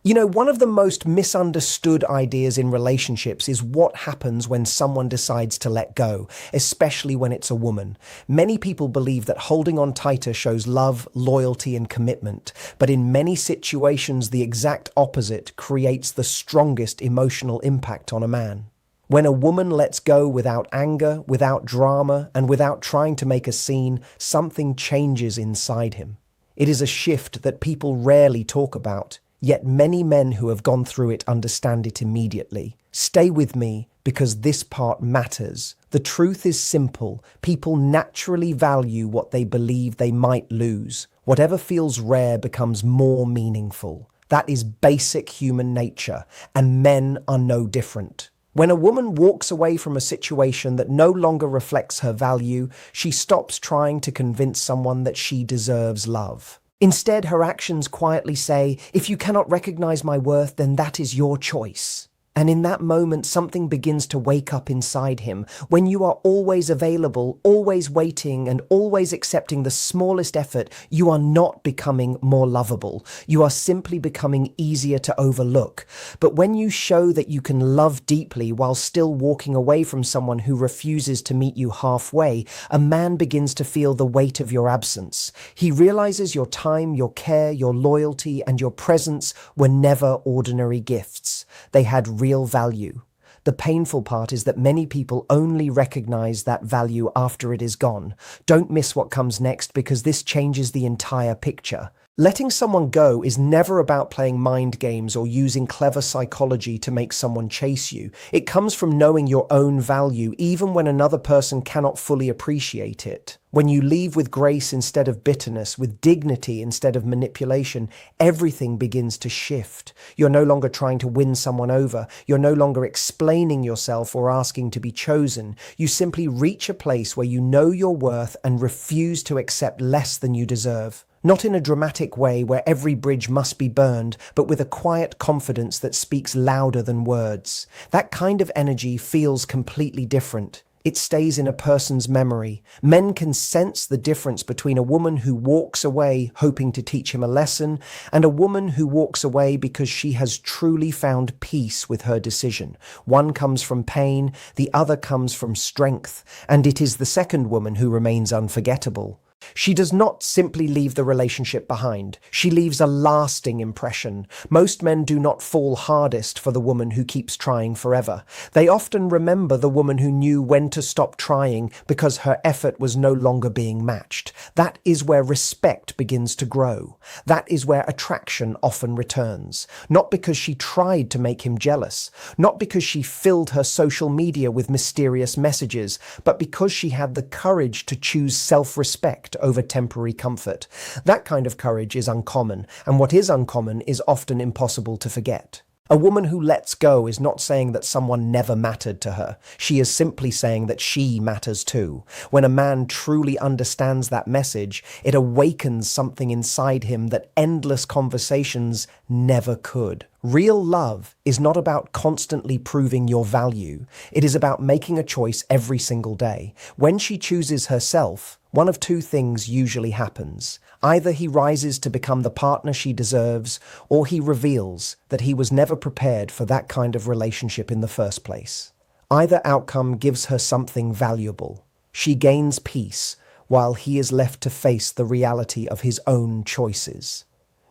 One of the most misunderstood ideas in relationships is what happens when someone decides to let go, especially when it's a woman. Many people believe that holding on tighter shows love, loyalty, and commitment, but in many situations, the exact opposite creates the strongest emotional impact on a man. When a woman lets go without anger, without drama, and without trying to make a scene, something changes inside him. It is a shift that people rarely talk about. Yet many men who have gone through it understand it immediately. Stay with me because this part matters. The truth is simple. People naturally value what they believe they might lose. Whatever feels rare becomes more meaningful. That is basic human nature, and men are no different. When a woman walks away from a situation that no longer reflects her value, she stops trying to convince someone that she deserves love. Instead, her actions quietly say, "If you cannot recognize my worth, then that is your choice." And in that moment, something begins to wake up inside him. When you are always available, always waiting, and always accepting the smallest effort, you are not becoming more lovable. You are simply becoming easier to overlook. But when you show that you can love deeply while still walking away from someone who refuses to meet you halfway, a man begins to feel the weight of your absence. He realizes your time, your care, your loyalty, and your presence were never ordinary gifts. They had real value. The painful part is that many people only recognize that value after it is gone. Don't miss what comes next because this changes the entire picture. Letting someone go is never about playing mind games or using clever psychology to make someone chase you. It comes from knowing your own value, even when another person cannot fully appreciate it. When you leave with grace instead of bitterness, with dignity instead of manipulation, everything begins to shift. You're no longer trying to win someone over. You're no longer explaining yourself or asking to be chosen. You simply reach a place where you know your worth and refuse to accept less than you deserve. Not in a dramatic way where every bridge must be burned, but with a quiet confidence that speaks louder than words. That kind of energy feels completely different. It stays in a person's memory. Men can sense the difference between a woman who walks away hoping to teach him a lesson and a woman who walks away because she has truly found peace with her decision. One comes from pain, the other comes from strength, and it is the second woman who remains unforgettable. She does not simply leave the relationship behind. She leaves a lasting impression. Most men do not fall hardest for the woman who keeps trying forever. They often remember the woman who knew when to stop trying because her effort was no longer being matched. That is where respect begins to grow. That is where attraction often returns. Not because she tried to make him jealous, not because she filled her social media with mysterious messages, but because she had the courage to choose self-respect over temporary comfort. That kind of courage is uncommon, and what is uncommon is often impossible to forget. A woman who lets go is not saying that someone never mattered to her. She is simply saying that she matters too. When a man truly understands that message, it awakens something inside him that endless conversations never could. Real love is not about constantly proving your value. It is about making a choice every single day. When she chooses herself, one of two things usually happens. Either he rises to become the partner she deserves, or he reveals that he was never prepared for that kind of relationship in the first place. Either outcome gives her something valuable. She gains peace, while he is left to face the reality of his own choices.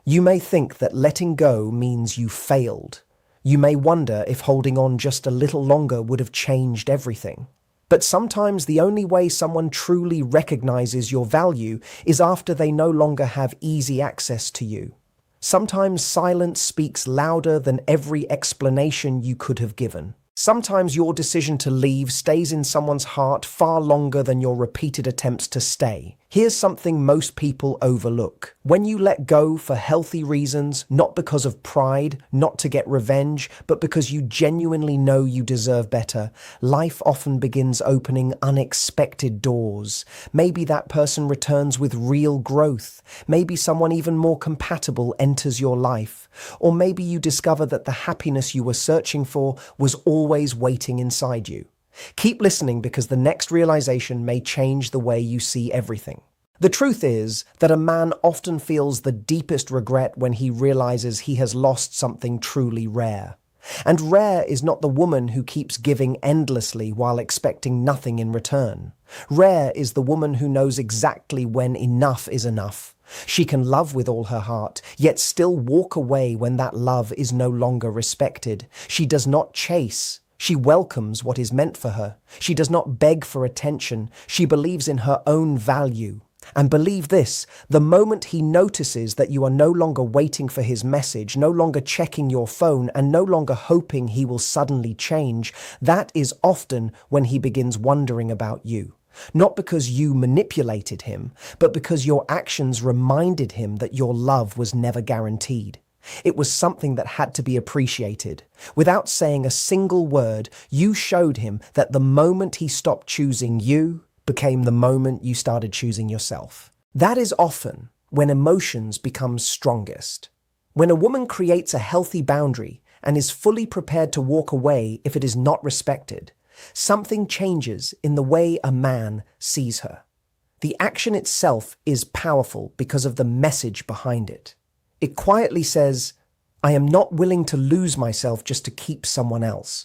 You may think that letting go means you failed. You may wonder if holding on just a little longer would have changed everything. But sometimes the only way someone truly recognizes your value is after they no longer have easy access to you. Sometimes silence speaks louder than every explanation you could have given. Sometimes your decision to leave stays in someone's heart far longer than your repeated attempts to stay. Here's something most people overlook. When you let go for healthy reasons, not because of pride, not to get revenge, but because you genuinely know you deserve better, life often begins opening unexpected doors. Maybe that person returns with real growth. Maybe someone even more compatible enters your life. Or maybe you discover that the happiness you were searching for was always waiting inside you. Keep listening because the next realization may change the way you see everything. The truth is that a man often feels the deepest regret when he realizes he has lost something truly rare. And rare is not the woman who keeps giving endlessly while expecting nothing in return. Rare is the woman who knows exactly when enough is enough. She can love with all her heart, yet still walk away when that love is no longer respected. She does not chase. She welcomes what is meant for her. She does not beg for attention. She believes in her own value. And believe this, the moment he notices that you are no longer waiting for his message, no longer checking your phone, and no longer hoping he will suddenly change, that is often when he begins wondering about you. Not because you manipulated him, but because your actions reminded him that your love was never guaranteed. It was something that had to be appreciated. Without saying a single word, you showed him that the moment he stopped choosing you became the moment you started choosing yourself. That is often when emotions become strongest. When a woman creates a healthy boundary and is fully prepared to walk away if it is not respected, something changes in the way a man sees her. The action itself is powerful because of the message behind it. It quietly says, I am not willing to lose myself just to keep someone else.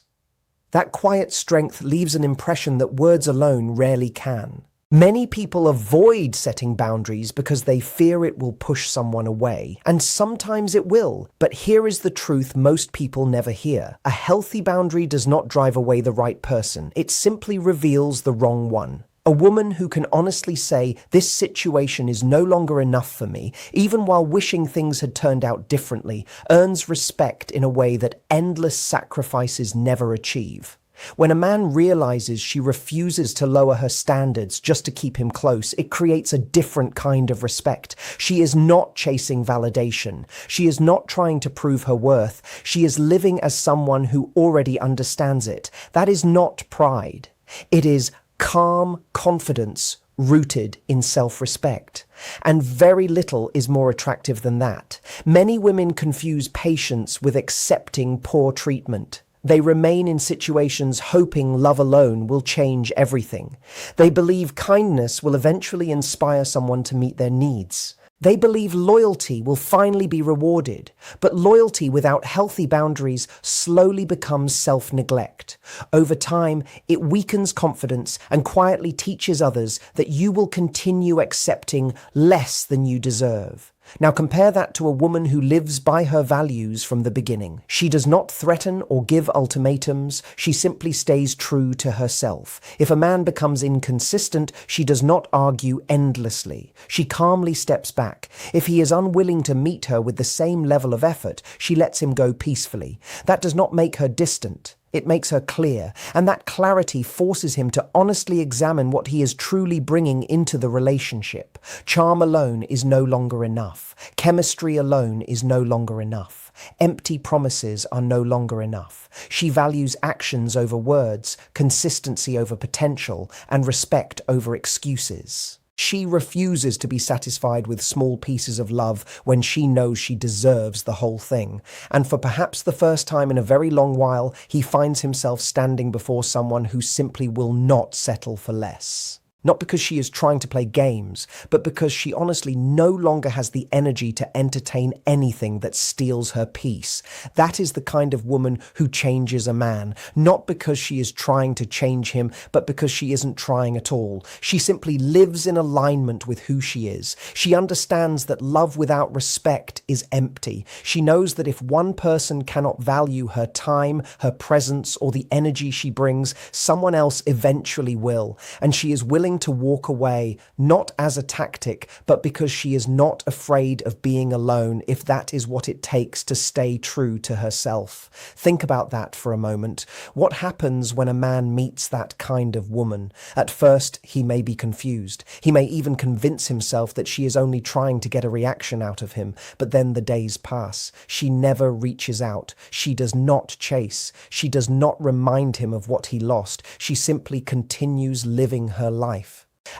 That quiet strength leaves an impression that words alone rarely can. Many people avoid setting boundaries because they fear it will push someone away, and sometimes it will, but here is the truth most people never hear. A healthy boundary does not drive away the right person, it simply reveals the wrong one. A woman who can honestly say, this situation is no longer enough for me, even while wishing things had turned out differently, earns respect in a way that endless sacrifices never achieve. When a man realizes she refuses to lower her standards just to keep him close, it creates a different kind of respect. She is not chasing validation. She is not trying to prove her worth. She is living as someone who already understands it. That is not pride. It is calm confidence rooted in self-respect. And very little is more attractive than that. Many women confuse patience with accepting poor treatment. They remain in situations hoping love alone will change everything. They believe kindness will eventually inspire someone to meet their needs. They believe loyalty will finally be rewarded, but loyalty without healthy boundaries slowly becomes self-neglect. Over time, it weakens confidence and quietly teaches others that you will continue accepting less than you deserve. Now compare that to a woman who lives by her values from the beginning. She does not threaten or give ultimatums. She simply stays true to herself. If a man becomes inconsistent, she does not argue endlessly. She calmly steps back. If he is unwilling to meet her with the same level of effort, she lets him go peacefully. That does not make her distant. It makes her clear, and that clarity forces him to honestly examine what he is truly bringing into the relationship. Charm alone is no longer enough. Chemistry alone is no longer enough. Empty promises are no longer enough. She values actions over words, consistency over potential, and respect over excuses. She refuses to be satisfied with small pieces of love when she knows she deserves the whole thing. And for perhaps the first time in a very long while, he finds himself standing before someone who simply will not settle for less. Not because she is trying to play games, but because she honestly no longer has the energy to entertain anything that steals her peace. That is the kind of woman who changes a man, not because she is trying to change him, but because she isn't trying at all. She simply lives in alignment with who she is. She understands that love without respect is empty. She knows that if one person cannot value her time, her presence, or the energy she brings, someone else eventually will, and she is willing to walk away, not as a tactic, but because she is not afraid of being alone if that is what it takes to stay true to herself. Think about that for a moment. What happens when a man meets that kind of woman? At first, he may be confused. He may even convince himself that she is only trying to get a reaction out of him, but then the days pass. She never reaches out. She does not chase. She does not remind him of what he lost. She simply continues living her life.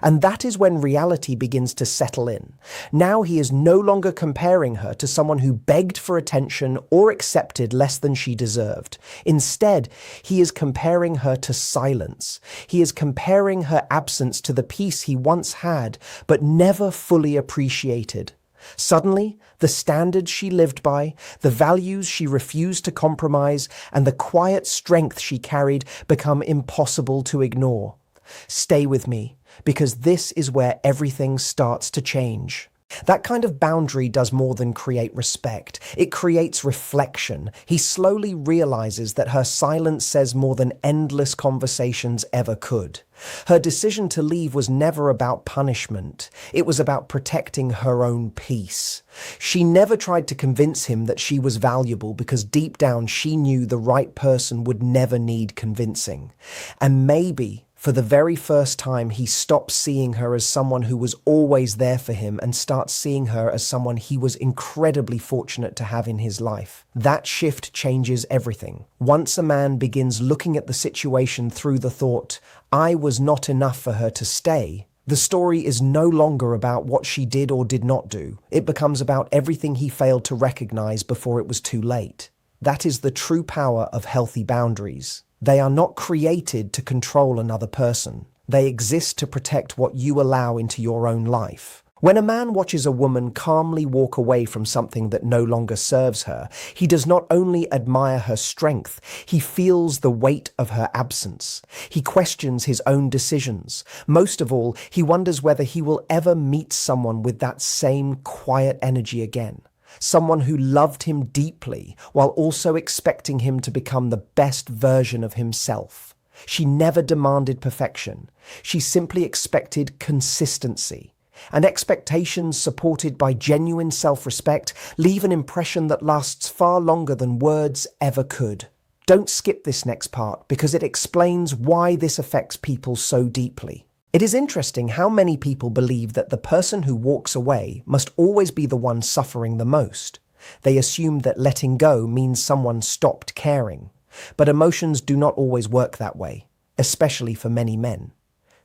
And that is when reality begins to settle in. Now he is no longer comparing her to someone who begged for attention or accepted less than she deserved. Instead, he is comparing her to silence. He is comparing her absence to the peace he once had, but never fully appreciated. Suddenly, the standards she lived by, the values she refused to compromise, and the quiet strength she carried become impossible to ignore. Stay with me, because this is where everything starts to change. That kind of boundary does more than create respect. It creates reflection. He slowly realizes that her silence says more than endless conversations ever could. Her decision to leave was never about punishment. It was about protecting her own peace. She never tried to convince him that she was valuable because deep down she knew the right person would never need convincing. And maybe, for the very first time, he stops seeing her as someone who was always there for him and starts seeing her as someone he was incredibly fortunate to have in his life. That shift changes everything. Once a man begins looking at the situation through the thought, "I was not enough for her to stay," the story is no longer about what she did or did not do. It becomes about everything he failed to recognize before it was too late. That is the true power of healthy boundaries. They are not created to control another person. They exist to protect what you allow into your own life. When a man watches a woman calmly walk away from something that no longer serves her, he does not only admire her strength, he feels the weight of her absence. He questions his own decisions. Most of all, he wonders whether he will ever meet someone with that same quiet energy again. Someone who loved him deeply while also expecting him to become the best version of himself. She never demanded perfection. She simply expected consistency. And expectations supported by genuine self-respect leave an impression that lasts far longer than words ever could. Don't skip this next part because it explains why this affects people so deeply. It is interesting how many people believe that the person who walks away must always be the one suffering the most. They assume that letting go means someone stopped caring. But emotions do not always work that way, especially for many men.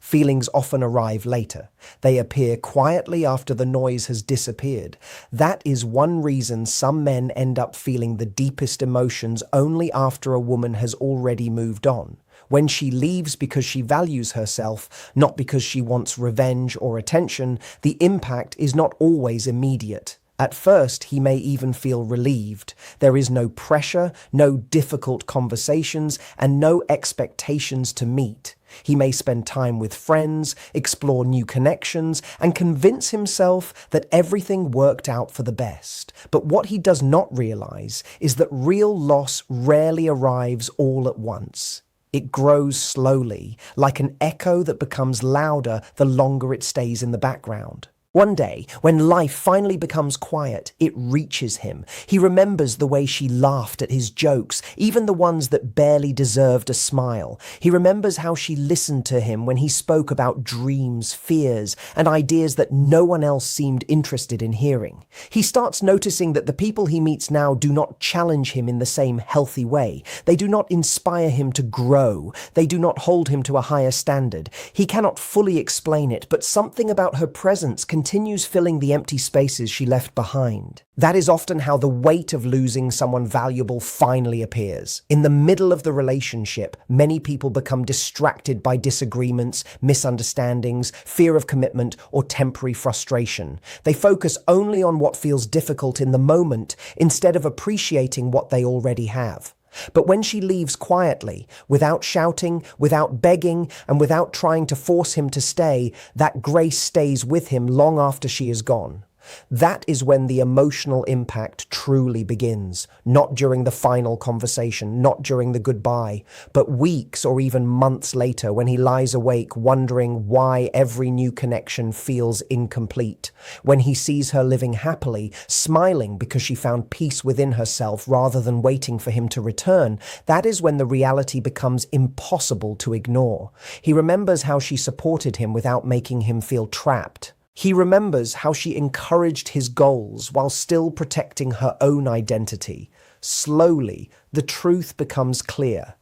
Feelings often arrive later. They appear quietly after the noise has disappeared. That is one reason some men end up feeling the deepest emotions only after a woman has already moved on. When she leaves because she values herself, not because she wants revenge or attention, the impact is not always immediate. At first, he may even feel relieved. There is no pressure, no difficult conversations, and no expectations to meet. He may spend time with friends, explore new connections, and convince himself that everything worked out for the best. But what he does not realize is that real loss rarely arrives all at once. It grows slowly, like an echo that becomes louder the longer it stays in the background. One day, when life finally becomes quiet, it reaches him. He remembers the way she laughed at his jokes, even the ones that barely deserved a smile. He remembers how she listened to him when he spoke about dreams, fears, and ideas that no one else seemed interested in hearing. He starts noticing that the people he meets now do not challenge him in the same healthy way. They do not inspire him to grow. They do not hold him to a higher standard. He cannot fully explain it, but something about her presence continues filling the empty spaces she left behind. That is often how the weight of losing someone valuable finally appears. In the middle of the relationship, many people become distracted by disagreements, misunderstandings, fear of commitment, or temporary frustration. They focus only on what feels difficult in the moment instead of appreciating what they already have. But when she leaves quietly, without shouting, without begging, and without trying to force him to stay, that grace stays with him long after she is gone. That is when the emotional impact truly begins, not during the final conversation, not during the goodbye, but weeks or even months later when he lies awake wondering why every new connection feels incomplete, when he sees her living happily, smiling because she found peace within herself rather than waiting for him to return. That is when the reality becomes impossible to ignore. He remembers how she supported him without making him feel trapped. He remembers how she encouraged his goals while still protecting her own identity. Slowly, the truth becomes clear.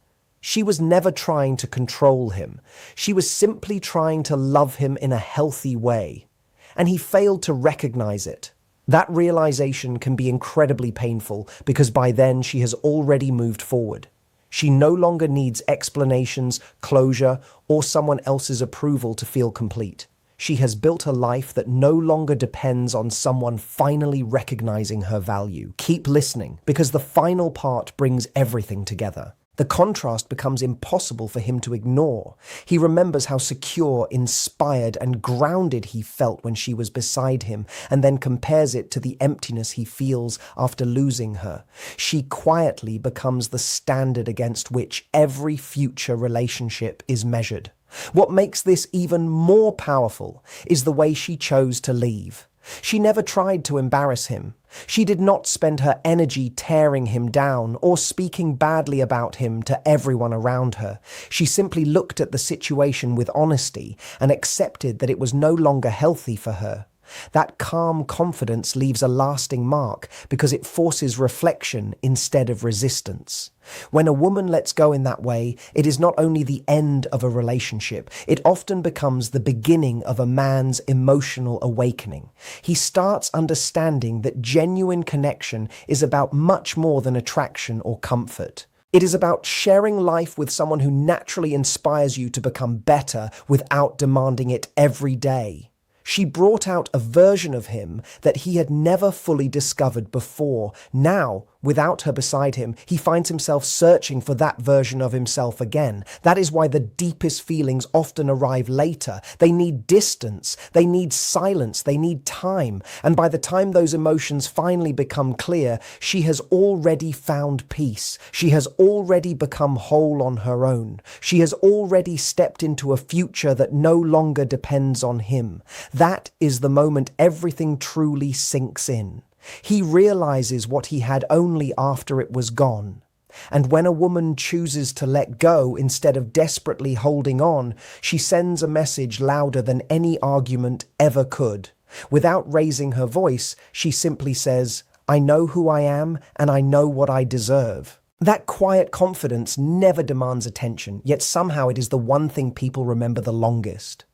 She was never trying to control him. She was simply trying to love him in a healthy way. And he failed to recognize it. That realization can be incredibly painful because by then she has already moved forward. She no longer needs explanations, closure, or someone else's approval to feel complete. She has built a life that no longer depends on someone finally recognizing her value. Keep listening, because the final part brings everything together. The contrast becomes impossible for him to ignore. He remembers how secure, inspired, and grounded he felt when she was beside him, and then compares it to the emptiness he feels after losing her. She quietly becomes the standard against which every future relationship is measured. What makes this even more powerful is the way she chose to leave. She never tried to embarrass him. She did not spend her energy tearing him down or speaking badly about him to everyone around her. She simply looked at the situation with honesty and accepted that it was no longer healthy for her. That calm confidence leaves a lasting mark because it forces reflection instead of resistance. When a woman lets go in that way, it is not only the end of a relationship, it often becomes the beginning of a man's emotional awakening. He starts understanding that genuine connection is about much more than attraction or comfort. It is about sharing life with someone who naturally inspires you to become better without demanding it every day. She brought out a version of him that he had never fully discovered before. Now, without her beside him, he finds himself searching for that version of himself again. That is why the deepest feelings often arrive later. They need distance, they need silence, they need time. And by the time those emotions finally become clear, she has already found peace. She has already become whole on her own. She has already stepped into a future that no longer depends on him. That is the moment everything truly sinks in. He realizes what he had only after it was gone. And when a woman chooses to let go instead of desperately holding on, she sends a message louder than any argument ever could. Without raising her voice, she simply says, "I know who I am and I know what I deserve." That quiet confidence never demands attention, yet somehow it is the one thing people remember the longest.